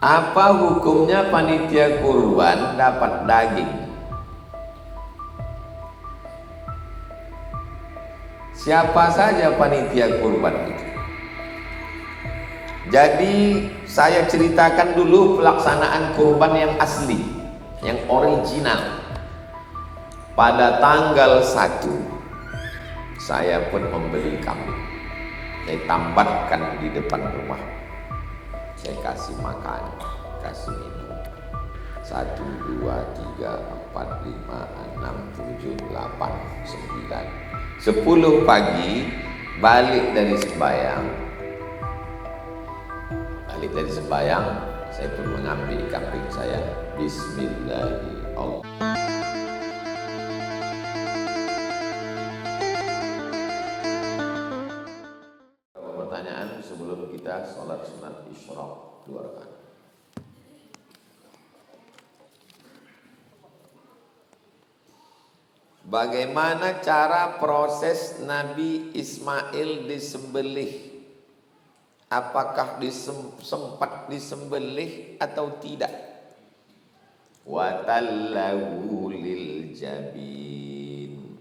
Apa hukumnya panitia kurban dapat daging? Siapa saja panitia kurban itu? Jadi saya ceritakan dulu pelaksanaan kurban yang asli, yang original. Pada tanggal 1 saya pun membeli kambing. Saya tambatkan di depan rumah. Saya kasih makan, kasih minum. 1, 2, 3, 4, 5, 6, 7, 8, 9, 10 pagi balik dari sembahyang. Saya pun mengambil kambing saya. Bismillahirrahmanirrahim. Pertanyaan sebelum kita sholat sunat isyraq 2 rakaat. Bagaimana cara proses Nabi Ismail disembelih? Apakah sempat disembelih atau tidak? Wa tallahu lil jabin.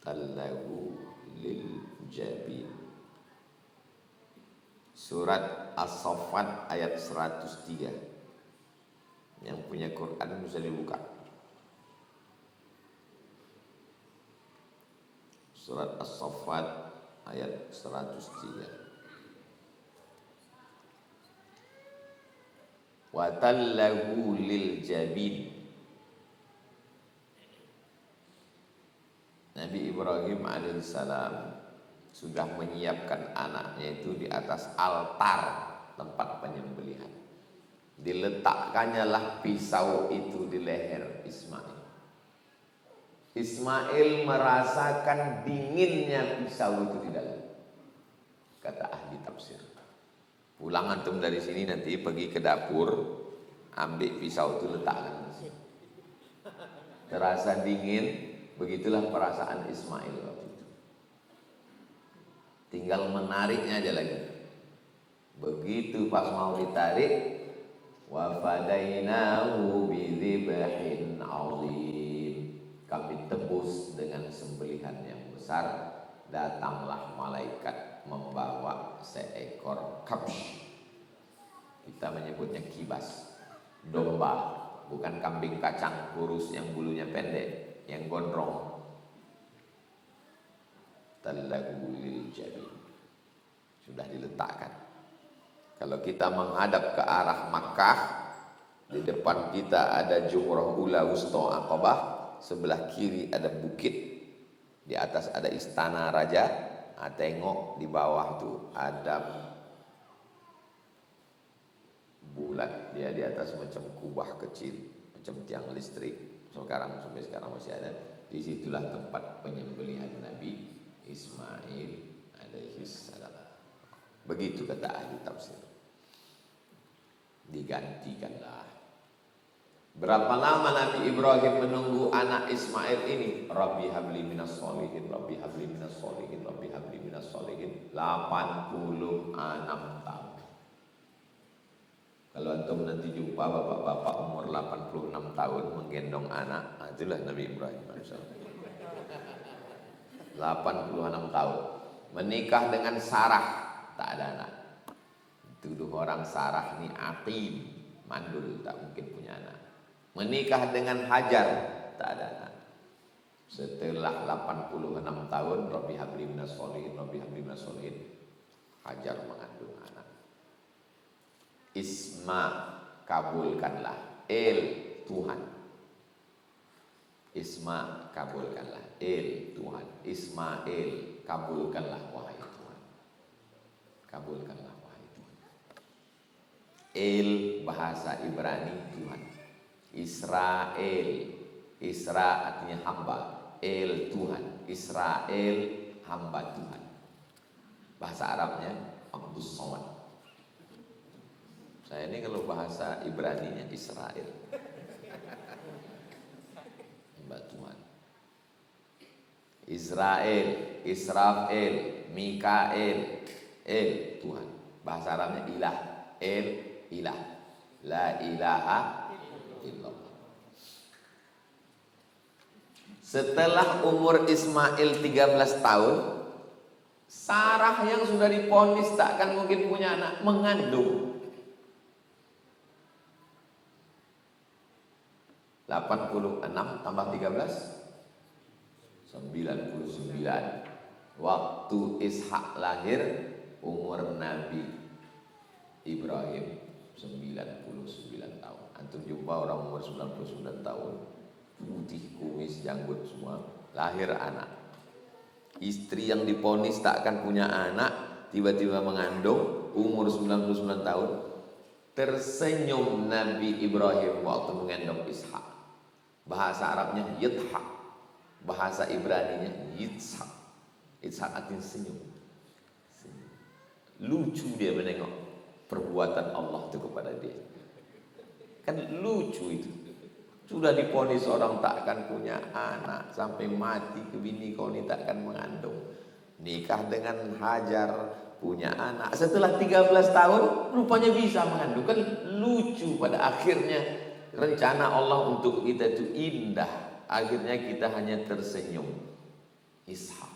Tallahu lil jabin. Surat As-Saffat ayat 103. Yang punya Quran bisa dibuka. Surat As-Saffat ayat 103. Wa tallahu lil jabin. Nabi Ibrahim alaihissalam sudah menyiapkan anaknya itu di atas altar tempat penyembelihan. Diletakkannya lah pisau itu di leher Ismail. Ismail merasakan dinginnya pisau itu di dalam. Kata ahli tafsir. Pulang antum dari sini nanti pergi ke dapur, ambil pisau itu letakkan di sini. Terasa dingin, begitulah perasaan Ismail waktu itu. Tinggal menariknya aja lagi. Begitu pas mau ditarik, wa fadainahu bidzibhin 'adzim. Kami tebus dengan sembelihan yang besar. Datanglah malaikat membawa seekor kabsh. Kita menyebutnya kibas, domba, bukan kambing kacang kurus yang bulunya pendek, yang gondrong. Tallahu lil jabin. Sudah diletakkan. Kalau kita menghadap ke arah Makkah, di depan kita ada Jumrah Ula Wusta Aqabah. Sebelah kiri ada bukit, di atas ada istana raja. Tengok di bawah tuh ada bulat, dia di atas macam kubah kecil, macam tiang listrik. Sampai sekarang masih ada. Disitulah tempat penyembelihan Nabi Ismail alaihissalam. Begitu kata ahli tafsir. Digantikanlah. Berapa lama Nabi Ibrahim menunggu anak Ismail ini? Rabbi habli minas solihin, Rabbi habli minas solihin, Rabbi habli minas solihin. 86 tahun. Kalau antum nanti jumpa bapak-bapak umur 86 tahun menggendong anak, itulah Nabi Ibrahim AS. 86 tahun. Menikah dengan Sarah, tak ada anak. Tuduh orang Sarah ini atim, mandul, tak mungkin punya anak. Menikah dengan Hajar, tak ada anak. Setelah 86 tahun, Rabbi habli minas solihin, Rabbi habli minas solihin, Hajar mengandung anak. Isma, kabulkanlah. Tuhan. Isma, kabulkanlah. Tuhan. Ismail, kabulkanlah wahai Tuhan. Kabulkanlah wahai Tuhan. Bahasa Ibrani Tuhan. Israel, Isra artinya hamba, Tuhan, Israel hamba Tuhan. Bahasa Arabnya Abdus Somad. Saya ini kalau bahasa Ibraninya Israel, hamba Tuhan. Israel, Israfil, Mikael, Tuhan. Bahasa Arabnya ilah, ilah. La ilaha illallah. Setelah umur Ismail 13 tahun, Sarah yang sudah diponis takkan mungkin punya anak, mengandung. 86 tambah 13 99. Waktu Ishak lahir, umur Nabi Ibrahim 99 tahun. Antum jumpa orang umur 99 tahun, putih, kumis, janggut semua, lahir anak. Istri yang diponis tak akan punya anak, tiba-tiba mengandung, umur 99 tahun. Tersenyum Nabi Ibrahim waktu mengandung Ishak. Bahasa Arabnya Yithak, bahasa Ibraninya Yitzhak. Yitzhak artinya senyum. Lucu dia menengok perbuatan Allah itu kepada dia. Kan lucu itu. Sudah diponis orang tak akan punya anak, sampai mati ke bini kau ni tak akan mengandung. Nikah dengan Hajar, punya anak. Setelah 13 tahun rupanya bisa mengandung. Kan lucu, pada akhirnya rencana Allah untuk kita itu indah. Akhirnya kita hanya tersenyum. Ishak,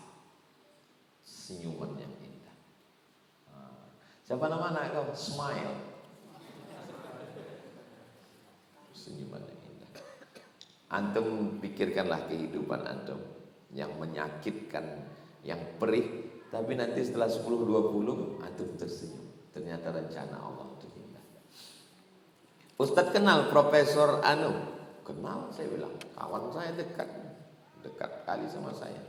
senyuman yang indah. Siapa nama anak kau? Smile. Senyuman yang indah. Antum pikirkanlah kehidupan antum yang menyakitkan, yang perih, tapi nanti setelah 10-20 antum tersenyum. Ternyata rencana Allah itu indah. Ustadz kenal Profesor Anu? Kenal, saya bilang. Kawan saya dekat kali sama saya.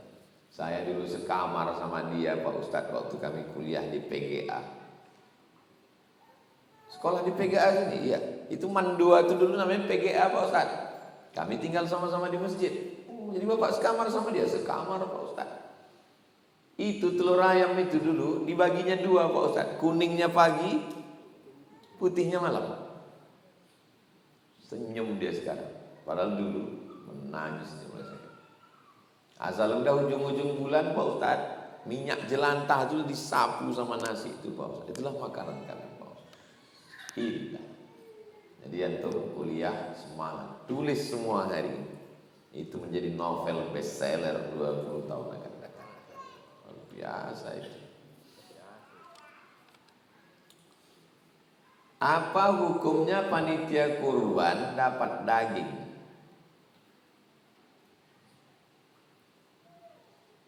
Saya dulu sekamar sama dia Pak Ustadz waktu kami kuliah di PGA. Sekolah di PGA ini, iya. Itu Mandua itu dulu namanya PGA Pak Ustadz. Kami tinggal sama-sama di masjid. Jadi bapak sekamar sama dia, sekamar Pak Ustadz. Itu telur ayam itu dulu dibaginya dua Pak Ustadz. Kuningnya pagi, putihnya malam. Senyum dia sekarang. Padahal dulu menangis dia. Asal udah ujung-ujung bulan Pak Ustadz, minyak jelantah itu disapu sama nasi itu Pak Ustadz. Itulah makanan kami Pak Ustadz. Indah. Jadi antum kuliah semangat, tulis semua hari ini. Itu menjadi novel bestseller 20 tahun akan datang. Luar biasa itu. Apa hukumnya panitia kurban dapat daging?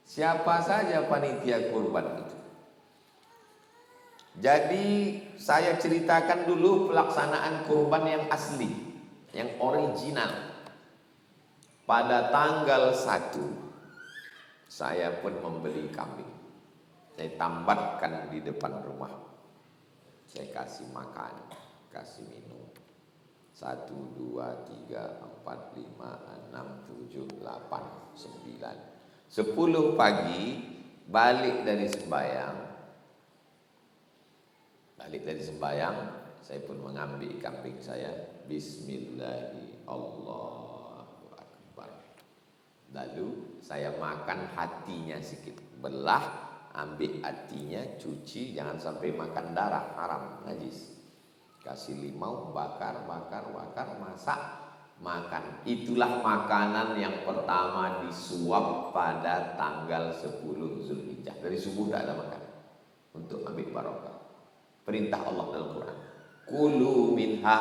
Siapa saja panitia kurban itu? Jadi saya ceritakan dulu pelaksanaan kurban yang asli, yang original. Pada tanggal 1 saya pun membeli kambing. Saya tambatkan di depan rumah. Saya kasih makan, kasih minum. 1, 2, 3, 4, 5, 6, 7, 8, 9. 10 pagi balik dari sembahyang, saya pun mengambil kambing saya. Bismillahirrahmanirrahim. Allahu Akbar. Lalu saya makan hatinya sedikit, belah, ambil hatinya, cuci, jangan sampai makan darah, haram, najis. Kasih limau, bakar, masak, makan. Itulah makanan yang pertama disuap pada tanggal 10 Zulhijjah. Dari subuh tidak ada makan, untuk ambil barokah. Perintah Allah dalam Quran. Kulu minha,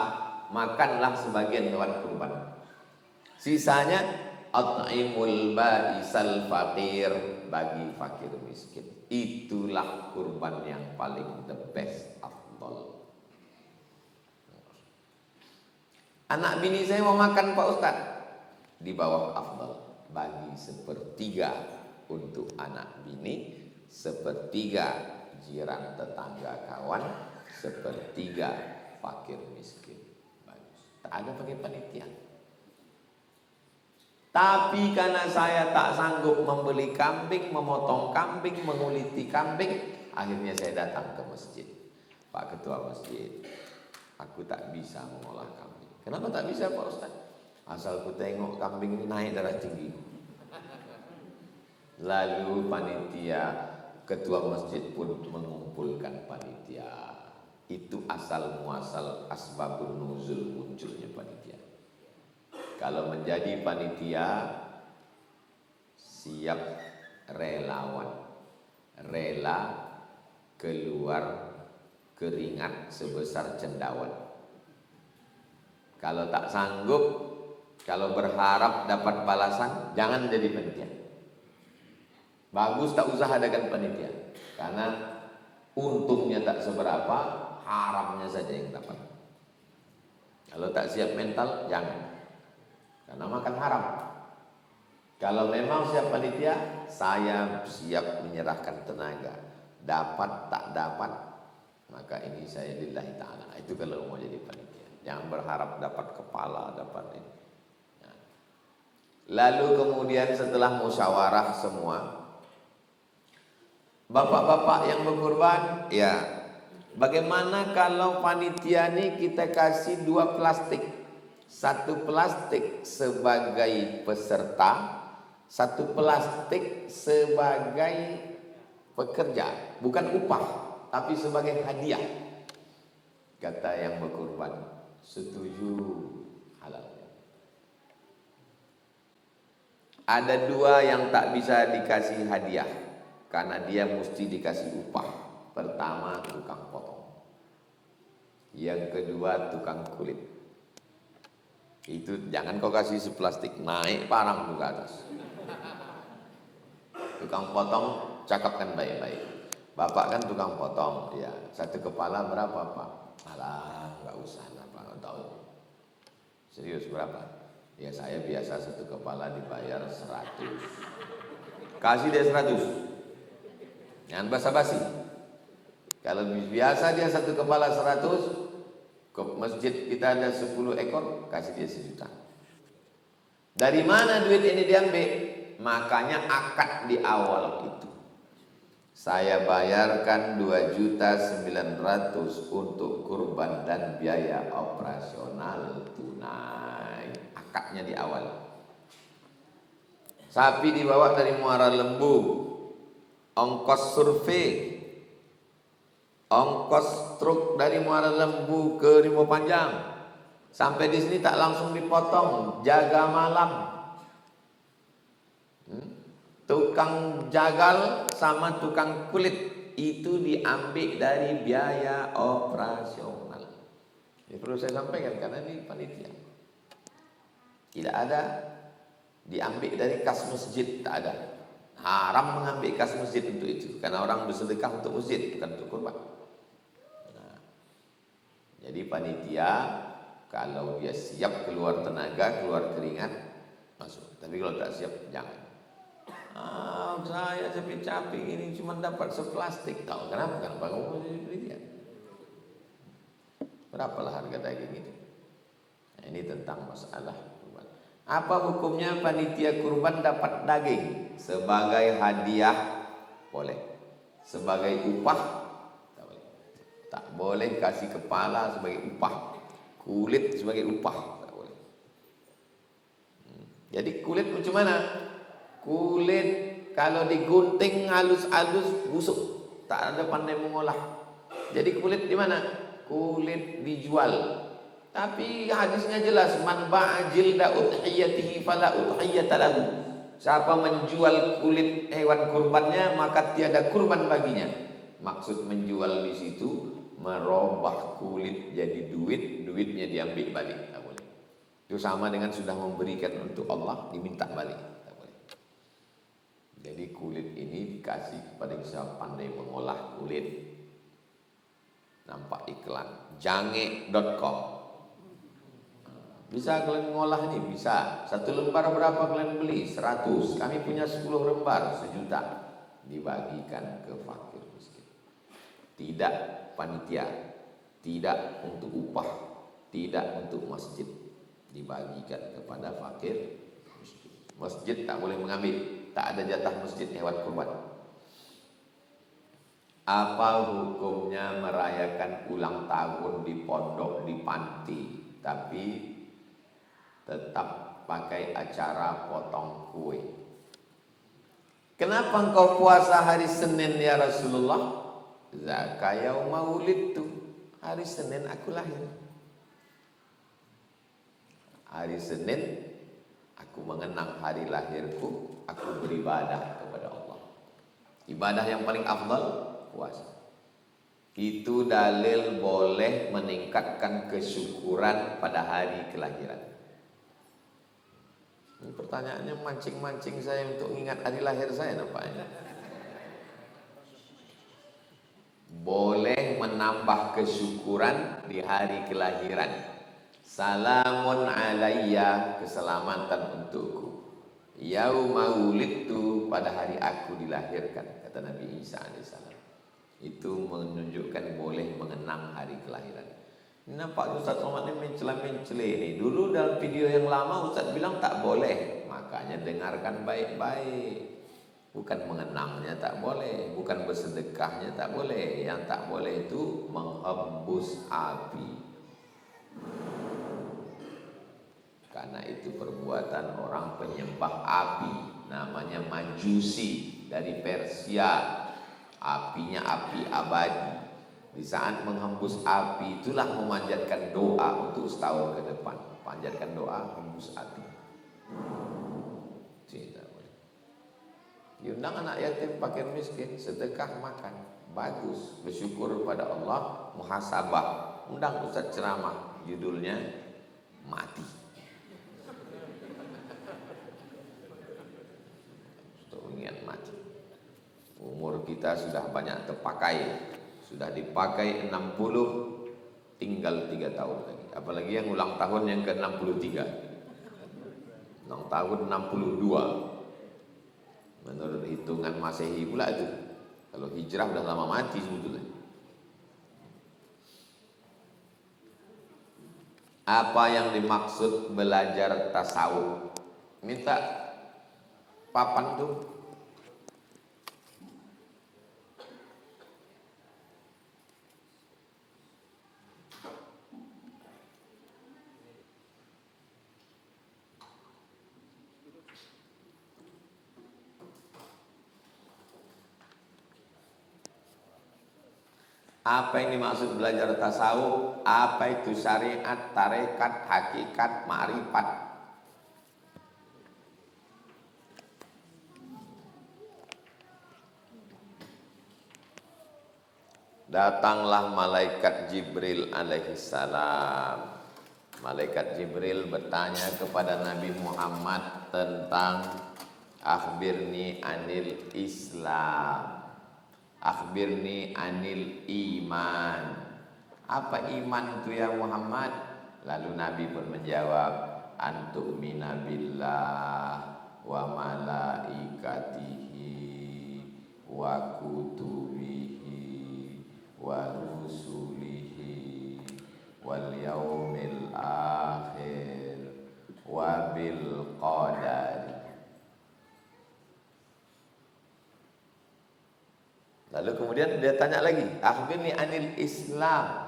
makanlah sebagian hewan kurban. Sisanya at'imul ba'isal faqir, bagi fakir miskin. Itulah kurban yang paling the best, afdal. Anak bini saya mau makan Pak Ustadz, di bawah afdal, bagi 1/3 untuk anak bini, 1/3 jiran tetangga kawan, 1/3 fakir miskin. Bagus. Tak ada pakai panitia. Tapi karena saya tak sanggup membeli kambing, memotong kambing, menguliti kambing, akhirnya saya datang ke masjid. Pak Ketua Masjid, aku tak bisa mengolah kambing. Kenapa tak bisa Pak Ustaz? Asal ku tengok kambing ini naik darah tinggi. Lalu panitia, ketua masjid pun mengumpulkan panitia. Itu asal muasal asbabun nuzul munculnya panitia. Kalau menjadi panitia, siap relawan, rela keluar keringat sebesar cendawan. Kalau tak sanggup, kalau berharap dapat balasan, jangan jadi panitia. Bagus tak usah adakan panitia, karena untungnya tak seberapa, haramnya saja yang dapat. Kalau tak siap mental, jangan, karena makan haram. Kalau memang siap panitia, saya siap menyerahkan tenaga. Dapat tak dapat, maka ini saya lillahi ta'ala. Itu kalau mau jadi panitia. Jangan berharap dapat kepala, dapat ini. Lalu kemudian setelah musyawarah semua, bapak-bapak yang berkurban, ya, bagaimana kalau panitia ini kita kasih 2 plastik? 1 plastik sebagai peserta, 1 plastik sebagai pekerja, bukan upah, tapi sebagai hadiah. Kata yang berkurban, setuju, halal. Ada 2 yang tak bisa dikasih hadiah, karena dia mesti dikasih upah. Pertama, tukang potong. Yang kedua, tukang kulit. Itu jangan kau kasih seplastik, naik parang ke atas. Tukang potong, cakapkan baik-baik. Bapak kan tukang potong, ya. 1 kepala berapa, Pak? Alah, nggak usah lah, Pak, nggak tahu. Serius berapa? Ya saya biasa 1 kepala dibayar 100. Kasih dia 100. Jangan basa-basi. Kalau biasa dia 1 kepala 100, ke masjid kita ada 10 ekor, kasih dia 1 juta. Dari mana duit ini diambil? Makanya akad di awal itu. Saya bayarkan 2.900.000 untuk kurban dan biaya operasional tunai. Akadnya di awal. Sapi dibawa dari Muara Lembu, ongkos survei, ongkos truk dari Muara Lembu ke Rimau Panjang. Sampai di sini tak langsung dipotong, jaga malam. Tukang jagal sama tukang kulit itu diambil dari biaya operasional. Ini perlu saya sampaikan karena ini panitia. Tidak ada diambil dari kas masjid, tak ada. Haram mengambil kas masjid untuk itu, karena orang bersedekah untuk masjid, bukan untuk kurban. Nah, jadi panitia kalau dia siap keluar tenaga, keluar keringat, masuk. Tapi kalau tak siap, jangan. Saya capek-capek ini cuma dapat seplastik. Tahu kenapa? Kenapa kamu mau jadi panitia? Berapalah harga daging itu? Nah, ini tentang masalah kurban. Apa hukumnya panitia kurban dapat daging? Sebagai hadiah boleh, sebagai upah tak boleh. Tak boleh kasih kepala sebagai upah, kulit sebagai upah tak boleh. Jadi kulit macam mana? Kulit kalau digunting halus-halus busuk, tak ada pandai mengolah. Jadi kulit di mana? Kulit dijual. Tapi hadisnya jelas, man ba'a jilda udhiyatihi fala udhiyata lahu. Siapa menjual kulit hewan kurbannya, maka tiada kurban baginya. Maksud menjual di situ merubah kulit jadi duit, duitnya diambil balik, tak boleh. Itu sama dengan sudah memberikan untuk Allah, diminta balik. Jadi kulit ini dikasih kepada yang siapa pandai mengolah kulit. Nampak iklan jange.com. Bisa kalian mengolah ini? Bisa. 1 lembar berapa kalian beli? 100. Kami punya 10 lembar, 1 juta. Dibagikan ke fakir miskin. Tidak panitia, tidak untuk upah, tidak untuk masjid. Dibagikan kepada fakir miskin. Masjid tak boleh mengambil. Tak ada jatah masjid hewan kurban. Apa hukumnya merayakan ulang tahun di pondok, di panti, tapi tetap pakai acara potong kue? Kenapa engkau puasa hari Senin ya Rasulullah? Zaka yauma wulidtu. Hari Senin aku lahir. Hari Senin aku mengenang hari lahirku, aku beribadah kepada Allah. Ibadah yang paling afdal puasa. Itu dalil boleh meningkatkan kesyukuran pada hari kelahiran. Ini pertanyaannya mancing-mancing saya untuk ingat hari lahir saya nampaknya. Boleh menambah kesyukuran di hari kelahiran. Salamun alayya, keselamatan untukku. Yauma wulidtu, pada hari aku dilahirkan, kata Nabi Isa alaihissalam. Itu menunjukkan boleh mengenang hari kelahiran. Ini nampak Ustaz Somad ini mencela-mencela ini. Dulu dalam video yang lama Ustaz bilang tak boleh. Makanya dengarkan baik-baik. Bukan mengenangnya tak boleh, bukan bersedekahnya tak boleh. Yang tak boleh itu menghembus api. Karena itu perbuatan orang penyembah api, namanya Majusi dari Persia. Apinya api abadi. Di saat menghembus api itulah memanjatkan doa untuk setahun ke depan. Panjatkan doa, hembus api. Tidak boleh. Diundang anak yatim, fakir miskin, sedekah makan. Bagus, bersyukur pada Allah, muhasabah. Undang Ustaz ceramah, judulnya mati. Mati. Umur kita sudah banyak terpakai, sudah dipakai 60, tinggal 3 tahun lagi. Apalagi yang ulang tahun yang ke-63, ulang tahun 62. Menurut hitungan Masehi pula itu. Kalau hijrah udah lama mati sebetulnya. Apa yang dimaksud belajar tasawuf? Minta papan tuh. Apa yang dimaksud belajar tasawuf? Apa itu syariat, tarekat, hakikat, ma'rifat? Datanglah malaikat Jibril alaihissalam. Malaikat Jibril bertanya kepada Nabi Muhammad tentang akhbirni anil Islam. Akhbirni anil iman. Apa iman itu ya Muhammad? Lalu Nabi pun menjawab, antu'mina billah wa malaikatihi wa kutubihi wa rusulihi wal yaumil akhir wa bil qadari. Lalu kemudian dia tanya lagi, akhbirni anil Islam.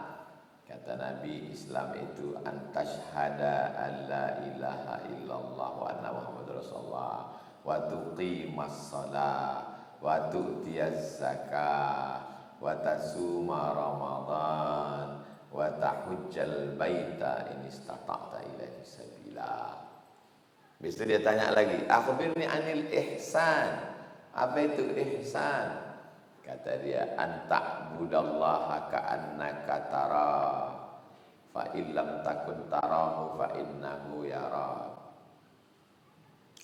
Kata Nabi, Islam itu antashhada alla ilaha illallah wa anna Muhammadur Rasulullah wa tuqimas shalah wa tu'tiyaz zakah wa tasuma ramadan wa tahujjal baita in istata'ta ilaihi sabila. Habis itu dia tanya lagi, akhbirni anil ihsan. Apa itu ihsan? Kata dia, anta'budallaha ka'annaka tara fa illam takun tarahu fa innahu yara.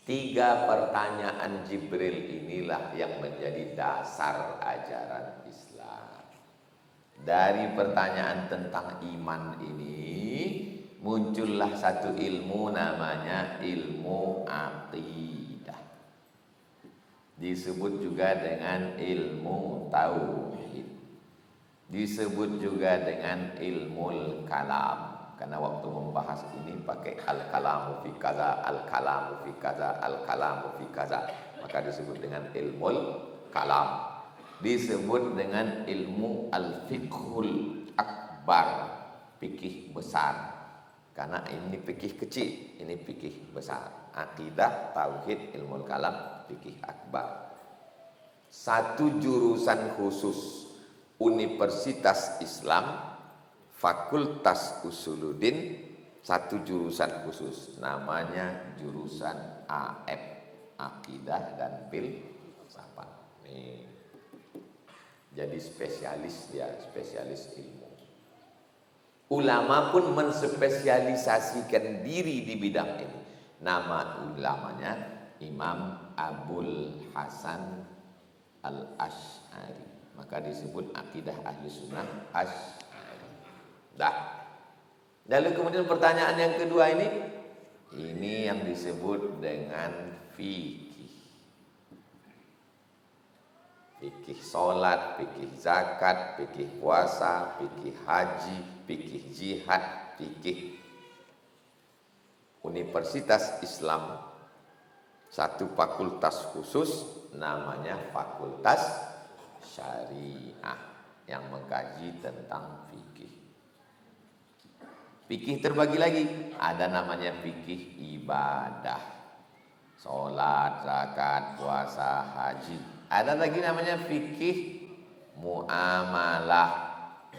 3 pertanyaan Jibril inilah yang menjadi dasar ajaran Islam. Dari pertanyaan tentang iman ini muncullah satu ilmu namanya ilmu aqid. Disebut juga dengan ilmu tauhid. Disebut juga dengan ilmu kalam. Karena waktu membahas ini pakai al-kalamu fi kaza, al-kalamu fi kaza, al-kalamu fi kaza. Maka disebut dengan ilmu kalam. Disebut dengan ilmu al-fiqhul akbar, fikih besar. Karena ini fikih kecil, ini fikih besar. Akidah, tauhid, ilmu kalam, fikih akbar. Satu jurusan khusus Universitas Islam Fakultas Usuluddin, satu jurusan khusus namanya jurusan AM, Akidah dan Filsafat. Nih. Jadi spesialis dia, spesialis ilmu. Ulama pun menspesialisasikan diri di bidang ini. Nama ulamanya Imam Abul Hasan Al-Asy'ari. Maka disebut akidah ahli sunnah Asy'ari. Dah. Lalu kemudian pertanyaan yang kedua ini yang disebut dengan fikih. Fikih solat, fikih zakat, fikih puasa, fikih haji, fikih jihad, fikih. Universitas Islam, satu fakultas khusus namanya Fakultas Syariah yang mengkaji tentang fikih. Fikih terbagi lagi, ada namanya fikih ibadah, solat, zakat, puasa, haji. Ada lagi namanya fikih muamalah,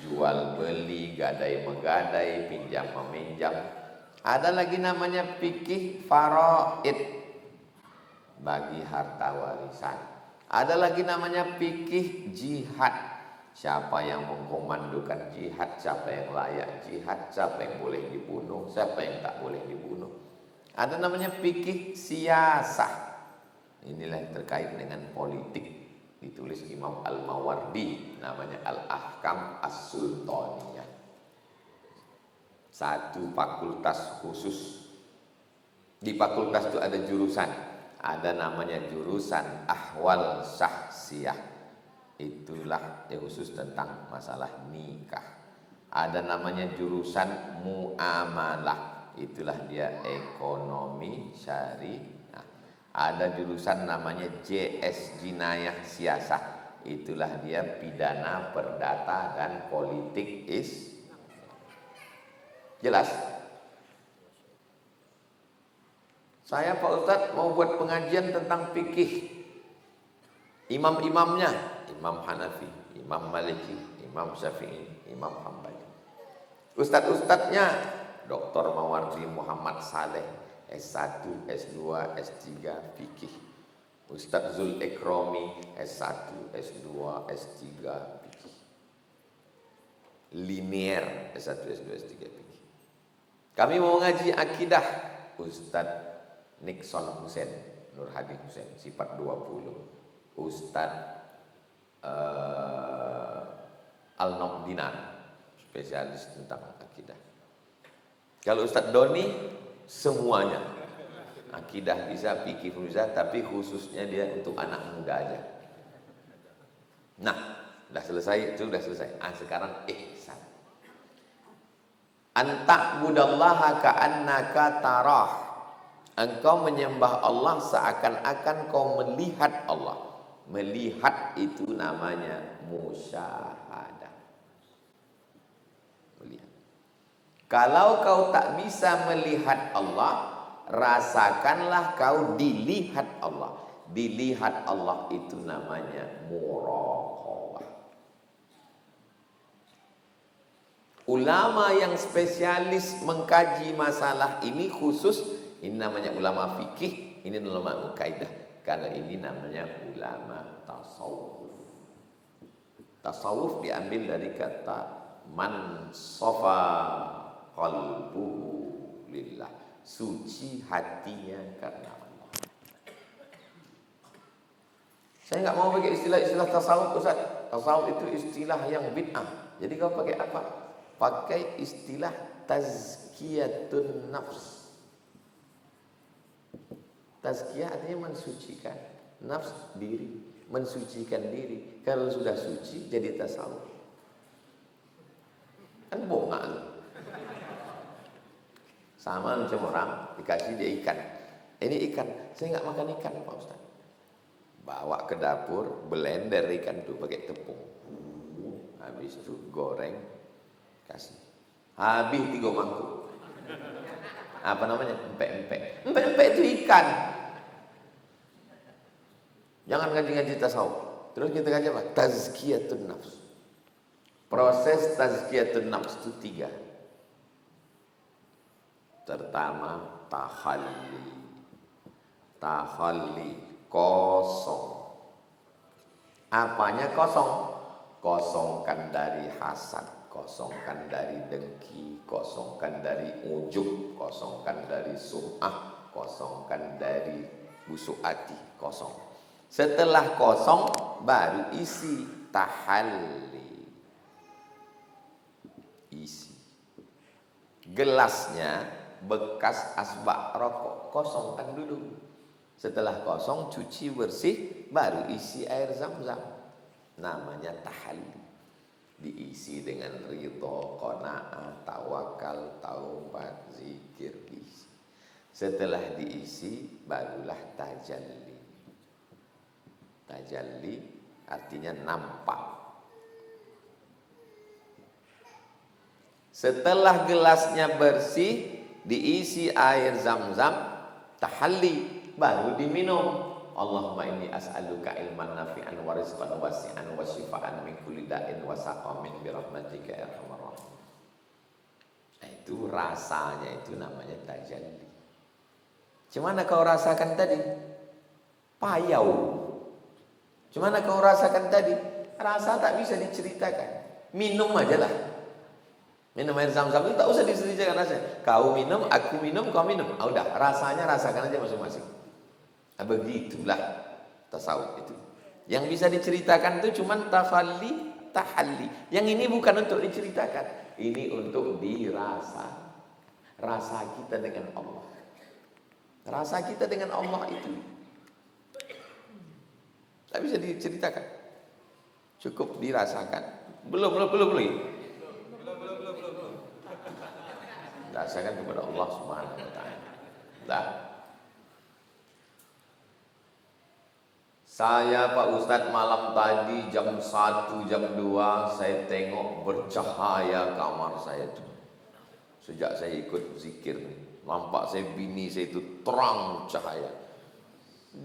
jual beli, gadai menggadai, pinjam meminjam. Ada lagi namanya fikih faraid, bagi harta warisan. Ada lagi namanya fikih jihad, siapa yang mengkomandokan jihad, siapa yang layak jihad, siapa yang boleh dibunuh, siapa yang tak boleh dibunuh. Ada namanya fikih siyasah, inilah yang terkait dengan politik, ditulis Imam Al-Mawardi, namanya Al-Ahkam As-Sultaniyah. Satu fakultas khusus. Di fakultas itu ada jurusan, ada namanya jurusan Ahwal Syahsiyah, itulah yang khusus tentang masalah nikah. Ada namanya jurusan Muamalah, itulah dia ekonomi syariah. Ada jurusan namanya JS Jinayah Siasah, itulah dia pidana perdata dan politik Jelas? Saya Pak Ustadz mau buat pengajian tentang fikih. Imam-imamnya, Imam Hanafi, Imam Maliki, Imam Syafi'i, Imam Hambali. Ustadz-ustadznya Dr. Mawardi Muhammad Saleh, S1, S2, S3 fikih. Ustadz Zul Ikromi, S1, S2, S3 fikih. Linier, S1, S2, S3 fikih. Kami mau ngaji akidah, Ustadz Nixon Hussein, Nur Hadi Hussein, sifat 20. Ustadz Al-Nok Dinar, spesialis tentang akidah. Kalau Ustadz Doni, semuanya. Akidah bisa, fikih bisa, tapi khususnya dia untuk anak muda aja. Nah, sudah selesai, itu sudah selesai. Sekarang ihsan. Anta'budallaha ka'annaka tarah. Engkau menyembah Allah seakan-akan kau melihat Allah. Melihat itu namanya musyahadah. Melihat. Kalau kau tak bisa melihat Allah, rasakanlah kau dilihat Allah. Dilihat Allah itu namanya muraqabah. Ulama yang spesialis mengkaji masalah ini khusus, ini namanya ulama fikih, ini ulama kaidah. Karena ini namanya ulama tasawuf. Tasawuf diambil dari kata man safa qalbuhu lillah, suci hatinya karena Allah. Saya nggak mau pakai istilah-istilah tasawuf, Ustaz. Tasawuf itu istilah yang bid'ah. Jadi kau pakai apa? Pakai istilah tazkiyatun nafs. Tazkiyah artinya mensucikan nafs diri, mensucikan diri. Kalau sudah suci jadi tasawuf. Kan bohongan. Sama macam orang dikasih dia ikan. Ini ikan, saya nggak makan ikan Pak Ustaz. Bawa ke dapur, blender ikan itu pakai tepung. Habis itu goreng, kasih. Habis 3 mangkuk. Apa namanya? Empek-empek. Empek-empek itu ikan. Jangan ngaji-ngaji tasawuf. Terus kita ngaji apa? Tazkiyatun nafs. Proses tazkiyatun nafs itu 3. Pertama, tahalli. Tahalli, kosong. Apanya kosong? Kosongkan dari hasad, kosongkan dari dengki, kosongkan dari ujub, kosongkan dari sum'ah, kosongkan dari busuk hati, kosong. Setelah kosong baru isi tahalli. Isi. Gelasnya bekas asbak rokok, kosongkan dulu. Setelah kosong cuci bersih baru isi air zam-zam. Namanya tahalli. Diisi dengan ridho, qanaah, tawakal, taubat, zikir, diisi. Setelah diisi barulah tajalli. Tajalli artinya nampak. Setelah gelasnya bersih, diisi air zam-zam, tahalli, baru diminum. Allahumma inni as'aluka ilman nafi'an wa rizqan wasi'an wa shifaan min kulli da'in wa saqamin bi rahmatika ya arhamar rahimin. Nah, itu rasanya, itu namanya tajalli. Gimana kau rasakan tadi? Payau. Gimana kau rasakan tadi? Rasa tak bisa diceritakan. Minum aja lah. Minum air zam-zam itu tak usah diceritakan rasanya. Kau minum, aku minum, kau minum. Ah, udah, rasanya rasakan aja masing-masing. Nah, begitulah tasawuf itu. Yang bisa diceritakan itu cuma tahalli, tahalli. Yang ini bukan untuk diceritakan. Ini untuk dirasa. Rasa kita dengan Allah. Rasa kita dengan Allah itu tak bisa diceritakan. Cukup dirasakan. Belum. Rasakan kepada Allah Subhanahu wa taala. Dah. Saya Pak Ustadz malam tadi jam 1, jam 2 saya tengok bercahaya kamar saya itu. Sejak saya ikut zikir nih, nampak saya bini saya itu terang cahaya.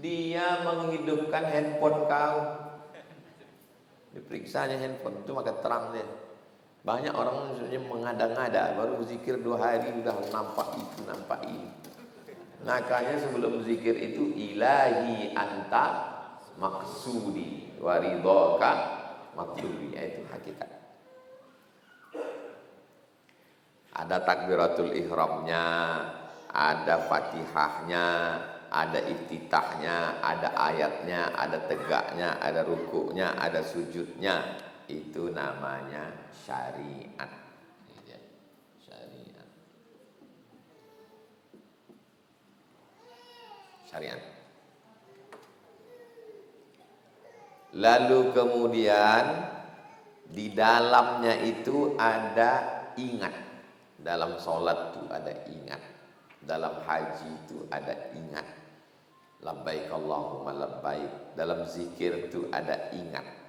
Dia menghidupkan handphone kau. Diperiksanya handphone itu maka terang dia. Banyak orang sebenarnya mengada-ngada, baru berzikir 2 hari sudah nampak itu, nampak ini. Makanya sebelum zikir itu ilahi anta maksudi wa ridhaka matlubi, itu hakikat. Ada takbiratul ihramnya, ada fatihahnya, ada iftitahnya, ada ayatnya, ada tegaknya, ada rukuknya, ada sujudnya. Itu namanya syariat. Syariat. Syariat. Lalu kemudian di dalamnya itu ada ingat. Dalam sholat itu ada ingat. Dalam haji itu ada ingat. Labbaik Allahumma labbaik. Dalam zikir itu ada ingat.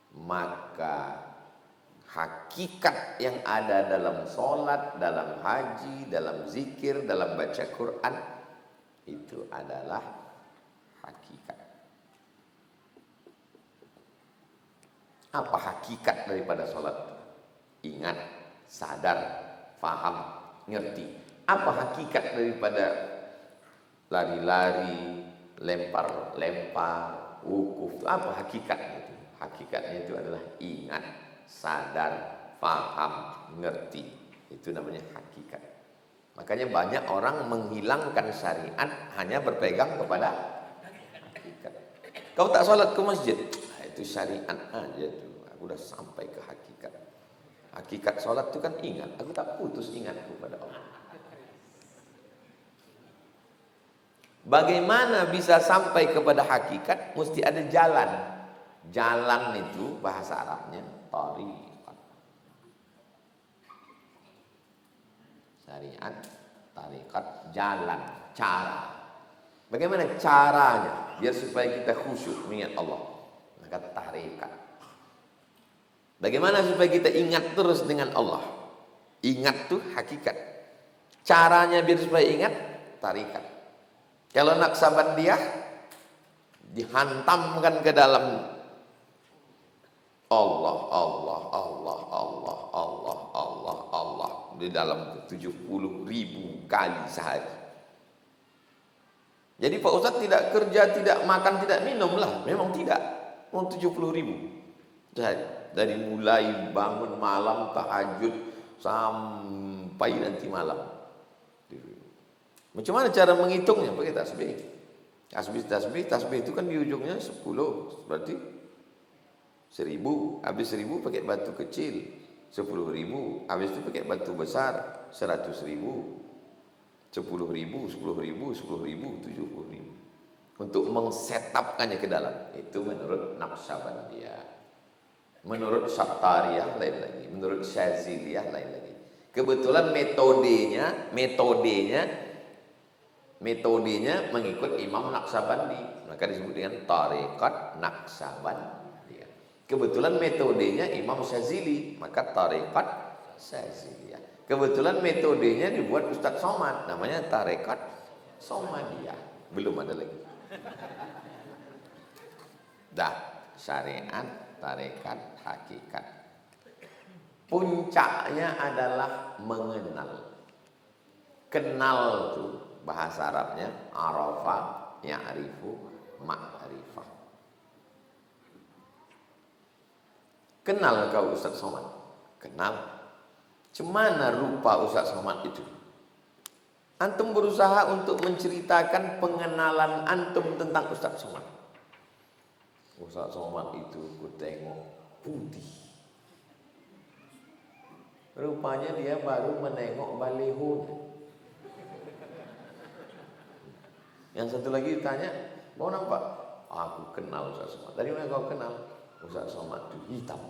Maka hakikat yang ada dalam sholat, dalam haji, dalam zikir, dalam baca Quran itu adalah hakikat. Apa hakikat daripada sholat? Ingat, sadar, faham, ngerti. Apa hakikat daripada lari-lari, lempar-lempar, wukuf? Apa hakikatnya itu? Hakikatnya itu adalah ingat, sadar, paham, ngerti. Itu namanya hakikat. Makanya banyak orang menghilangkan syariat hanya berpegang kepada hakikat. Kau tak sholat ke masjid, itu syariat aja tuh. Aku udah sampai ke hakikat. Hakikat sholat itu kan ingat. Aku tak putus ingatku pada Allah. Bagaimana bisa sampai kepada hakikat? Mesti ada jalan. Jalan itu bahasa Arabnya tariqat. Syariat, tariqat, jalan, cara. Bagaimana caranya biar supaya kita khusyuk mengingat Allah? Maka tariqat. Bagaimana supaya kita ingat terus dengan Allah? Ingat tuh hakikat. Caranya biar supaya ingat, tariqat. Kalau Naqsabandiyah dihantamkan ke dalam Allah, Allah, Allah, Allah, Allah, Allah, Allah di dalam 70.000 kali sehari. Jadi Pak Ustadz tidak kerja, tidak makan, tidak minum lah. Memang tidak. Mau 70.000 sehari. Dari mulai bangun malam, tahajud, sampai nanti malam. Macam mana cara menghitungnya? Pakai tasbih. Tasbih itu kan di ujungnya 10. Berarti 1.000. Habis 1.000 pakai batu kecil. 10.000. Habis itu pakai batu besar. 100.000. 10.000, 10.000, 10.000, 70.000 untuk mengsetapkannya ke dalam. Itu menurut Naqsyabandiyah. Menurut Syattariyah lain lagi, menurut Syaziliyah lain lagi. Kebetulan metodenya mengikut Imam Naqsyabandi, maka disebut dengan Tarekat Naqsyabandiyah. Kebetulan metodenya Imam Syazili, maka Tarekat Syaziliyah. Kebetulan metodenya dibuat Ustadz Somad, namanya Tarekat Somadiyah. Belum ada lagi. Dah, syariat, tarekat, hakikat. Puncaknya adalah mengenal. Kenal itu bahasa Arabnya arafa, ya'rifu, ma'rifah. Kenal kau Ustadz Somad? Kenal. Cemana rupa Ustadz Somad itu? Antum berusaha untuk menceritakan pengenalan antum tentang Ustadz Somad. Ustadz Somad itu ku tengok putih. Rupanya dia baru menengok baliho. Yang satu lagi ditanya, mau nampak? Aku kenal Ustadz Somad. Dari mana kau kenal? Ustadz Somad itu hitam.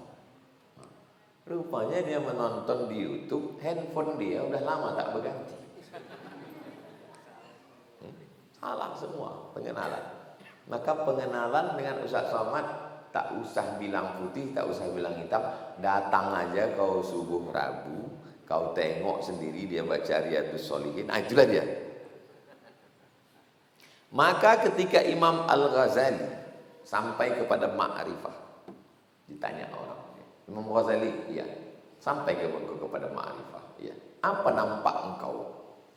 Rupanya dia menonton di YouTube, handphone dia udah lama tak berganti. Salah semua pengenalan. Maka pengenalan dengan Ustadz Somad tak usah bilang putih, tak usah bilang hitam. Datang aja kau subuh Rabu, kau tengok sendiri dia baca Riyadhus Shalihin. Itulah dia. Maka ketika Imam Al-Ghazali sampai kepada ma'rifah, ditanya orang. Imam Ghazali, iya. Sampai kepada ma'rifah, iya. Apa nampak engkau?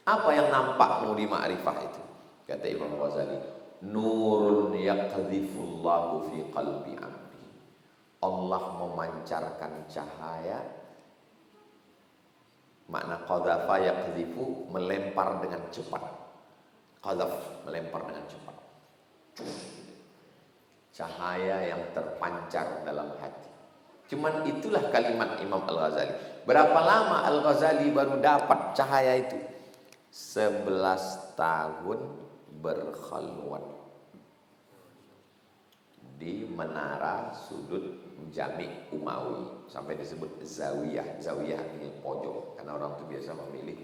Apa yang nampakmu di ma'rifah itu? Kata Imam Ghazali, nurun yaqdhifullahu fi qalbi abdi. Allah memancarkan cahaya. Makna qadhafa yaqdhifu, melempar dengan cepat. Qadhaf, melempar dengan cepat. Cahaya yang terpancar dalam hati. Cuman itulah kalimat Imam Al-Ghazali. Berapa lama Al-Ghazali baru dapat cahaya itu? 11 tahun berkhalwat di menara sudut Jami' Umawi, sampai disebut zawiyah. Zawiyah ini pojok, karena orang itu biasa memilih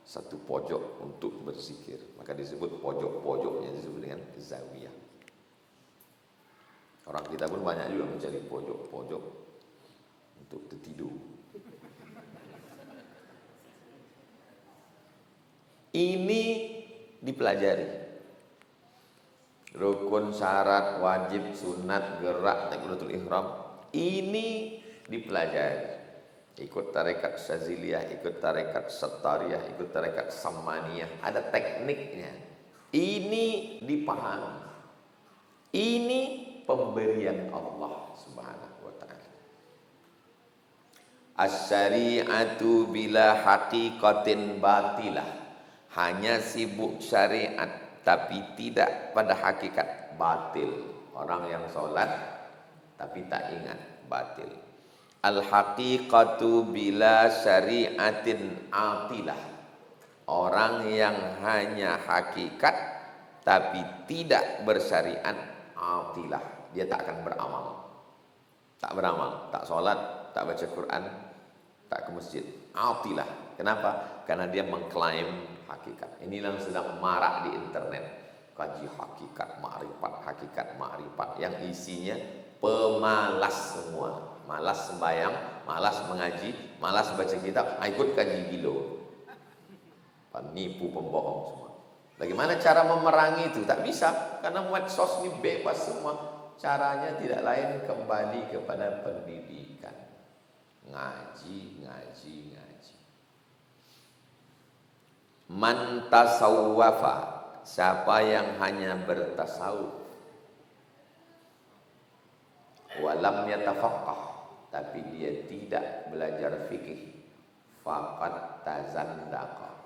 satu pojok untuk berzikir, maka disebut pojok-pojoknya disebut dengan zawiyah. Orang kita pun banyak juga mencari pojok-pojok untuk tertidur. Ini dipelajari. Rukun, syarat, wajib, sunat, gerak, takbiratul ihram. Ini dipelajari. Ikut tarekat Syaziliyah, ikut tarekat Sattariyah, ikut tarekat Sammaniyah. Ada tekniknya. Ini dipahami. Ini pemberian Allah Subhanahu wa ta'ala. As-syari'atu bila haqiqatin batilah. Hanya sibuk syariat tapi tidak pada hakikat, batil. Orang yang sholat tapi tak ingat, batil. Al-haqiqatu bila syariatin atilah. Orang yang hanya hakikat tapi tidak bersyariat, atilah. Dia tak akan beramal. Tak beramal, tak sholat, tak baca Quran, tak ke masjid. Atilah. Kenapa? Karena dia mengklaim hakikat. Inilah yang sedang marak di internet. Kaji hakikat ma'rifat, yang isinya pemalas semua. Malas sembahyang, malas mengaji, malas baca kitab, ikut kaji gilo. Penipu, pembohong semua. Bagaimana cara memerangi itu? Tak bisa, karena medsos ini bebas semua. caranya tidak lain kembali kepada pendidikan. Ngaji. Man tasawwafa, siapa yang hanya bertasawuf, walam yatafaqqah, tapi dia tidak belajar fikih, faqad tazandaqa,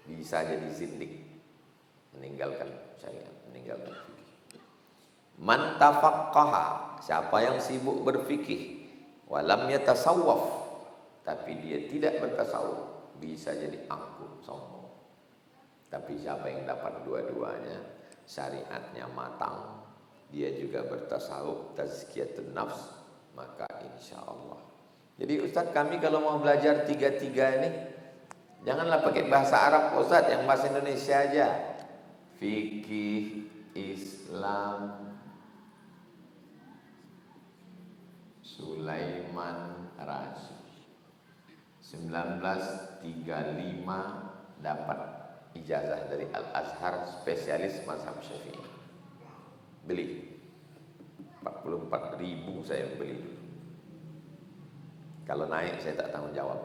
bisa jadi zindik, meninggalkan syariat, meninggalkan fikih. Man tafaqqaha, siapa yang sibuk berfikih, walam yatasawwaf, tapi dia tidak bertasawuf, bisa jadi angkuh, sombong. Tapi siapa yang dapat dua-duanya, syariatnya matang, dia juga bertasawuf, tazkiyatun nafs, maka insya Allah. Jadi Ustaz, kami kalau mau belajar tiga-tiga ini, janganlah pakai bahasa Arab Ustaz, yang bahasa Indonesia aja. Fikih, Islam, Sulaiman Rasyid. 1935 dapat ijazah dari Al-Azhar, spesialis mazhab Syafi'i. Beli 44.000 saya beli. Kalau naik saya tak tanggung jawab.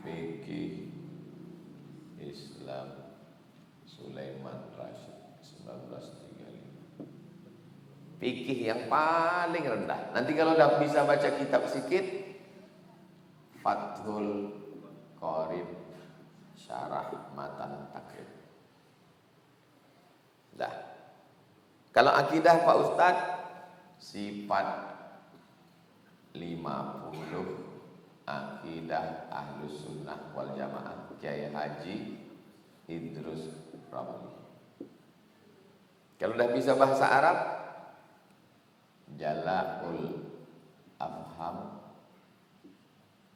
Fikih Islam Sulaiman Rasyid 1935. Fikih yang paling rendah. Nanti kalau udah bisa baca kitab sikit, Fathul Qorib Syarah Matan Takrib. Dah. Kalau akidah Pak Ustadz, sifat 50 akidah Ahlus Sunnah wal Jamaah, Kiai Haji Idrus Ramli. Kalau udah bisa bahasa Arab, Jala'ul Afham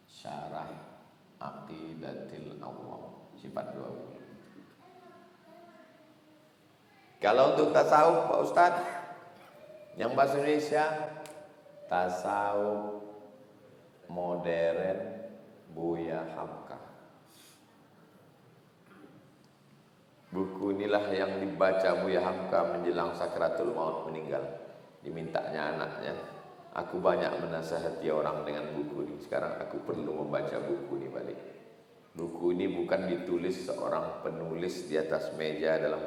Syarah Aqidatil Awam, sifat 20. Kalau untuk tasawuf Pak Ustadz, yang bahasa Indonesia, tasawuf modern Buya Hamka. Buku inilah yang dibaca Buya Hamka menjelang sakratul maut, meninggal. Dimintanya anaknya, aku banyak menasihati orang dengan buku ini, sekarang aku perlu membaca buku ini balik. Buku ini bukan ditulis seorang penulis di atas meja dalam